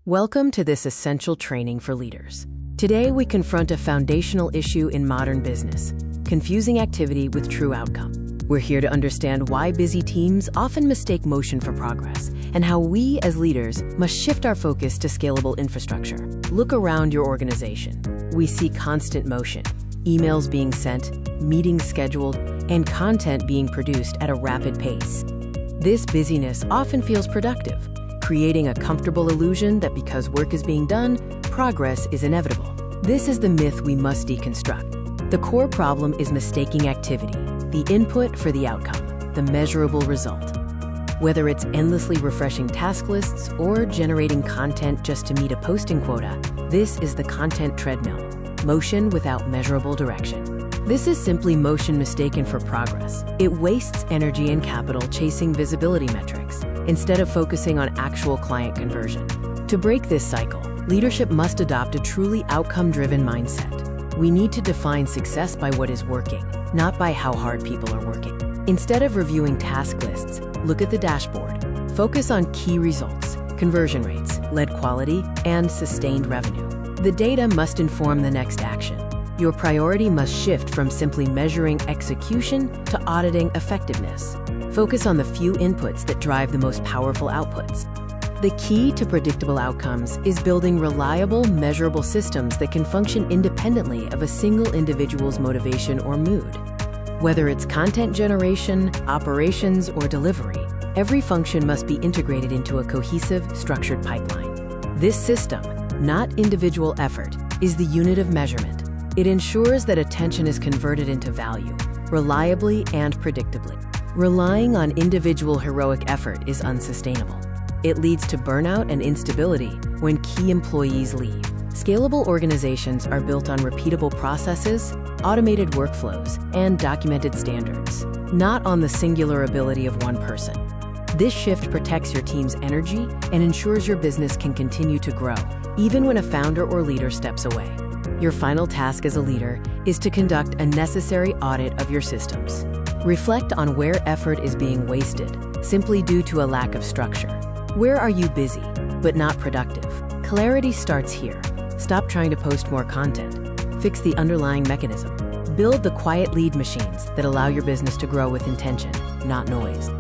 Welcome to this essential training for leaders. Today, we confront a foundational issue in modern business: confusing activity with true outcome. We're here to understand why busy teams often mistake motion for progress, and how we, as leaders, must shift our focus to scalable infrastructure. Look around your organization. We see constant motion, emails being sent, meetings scheduled, and content being produced at a rapid pace. This busyness often feels productive, creating a comfortable illusion that because work is being done, progress is inevitable. This is the myth we must deconstruct. The core problem is mistaking activity, the input for the outcome, the measurable result. Whether it's endlessly refreshing task lists or generating content just to meet a posting quota, this is the content treadmill, motion without measurable direction. This is simply motion mistaken for progress. It wastes energy and capital chasing visibility metrics, instead of focusing on actual client conversion. To break this cycle, leadership must adopt a truly outcome-driven mindset. We need to define success by what is working, not by how hard people are working. Instead of reviewing task lists, look at the dashboard. Focus on key results, conversion rates, lead quality, and sustained revenue. The data must inform the next action. Your priority must shift from simply measuring execution to auditing effectiveness. Focus on the few inputs that drive the most powerful outputs. The key to predictable outcomes is building reliable, measurable systems that can function independently of a single individual's motivation or mood. Whether it's content generation, operations, or delivery, every function must be integrated into a cohesive, structured pipeline. This system, not individual effort, is the unit of measurement. It ensures that attention is converted into value, reliably and predictably. Relying on individual heroic effort is unsustainable. It leads to burnout and instability when key employees leave. Scalable organizations are built on repeatable processes, automated workflows, and documented standards, not on the singular ability of one person. This shift protects your team's energy and ensures your business can continue to grow, even when a founder or leader steps away. Your final task as a leader is to conduct a necessary audit of your systems. Reflect on where effort is being wasted, simply due to a lack of structure. Where are you busy, but not productive? Clarity starts here. Stop trying to post more content. Fix the underlying mechanism. Build the quiet lead machines that allow your business to grow with intention, not noise.